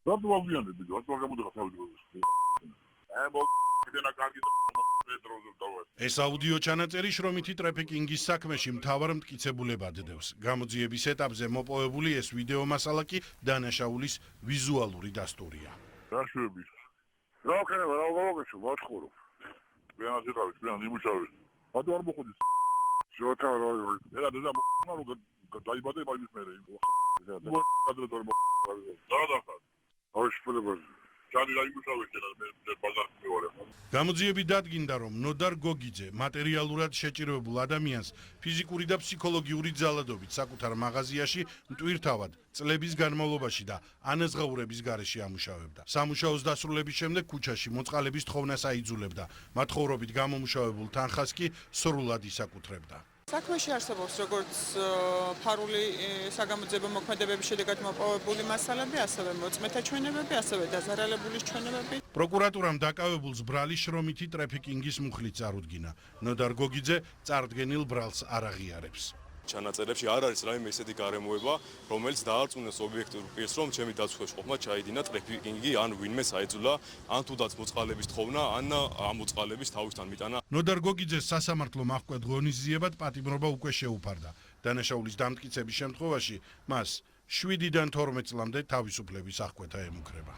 რატო ვაგვიანები? რატო არ გამოდიხარ თავი? ეს აუდიო ჩანაწერი შრომითი ტრაფიკინგის საქმეში მთავარ მტკიცებულებად დევს. გამოძიების ეტაპზე მოპოვებული ეს ვიდეო მასალა კი დანაშაულის ვიზუალური დასტურია. რა შვები? რა ხერება, რა გავაკეთე, ვათხურო. ვენას იყავით, ვენას იმუშავეთ. რატო არ მოხდით? შოთა რა რა და დაიბადე მაინც მე. გამოძიები დადგინდა, რომ ნოდარ გოგიძე მატერიალურად შეჭირებულ ადამიანს ფიზიკური და ფსიქოლოგიური ძალადობით საკუთარ მაღაზიაში მტვირთავად წლების განმავლობაში და ანაზღაურების გარეშე ამუშავებდა. სამუშაოს დასრულების შემდეგ ქუჩაში მოწყალების თხოვნას აიძულებდა. მათ ხოვრობით გამომუშავებულ თანხას კი სრულად ისაკუთრებდა. საქმეში არსებობს როგორც ფარული საგამოძიებო მოქმედებების შედეგად მოპოვებული მასალები, ასევე მოწმეთა ჩვენებები, ასევე დაზარალებული ჩვენებები. პროკურატურამ დაკავებულს ბრალი შრომითი ტრაფიკინგის მუხლით წარუდგინა. ნოდარ გოგიძე წარდგენილ ბრალს არ აღიარებს. ჩანაწერებში არ არის რაიმე ისეთი გარემოება, რომელიც დაარწმუნოს ობიექტურ პირს, რომ ჩემი დაცვის ხოხმა ჩაიდინა ტრაფიკინგი, ან ვინმე საეძულა, ან თუდაც მოწყალების თხოვნა, ან ამ მოწყალების თავისთან მიტანა. ნოდარ გოგიძეს სასამართლო მახკვეთ ღონისძიებად პატიმრობა უკვე შეუფარდა. დანაშაულის დამტკიცების შემთხვევაში მას 7-დან 12 წლამდე თავისუფლების აღკვეთა ემუქრება.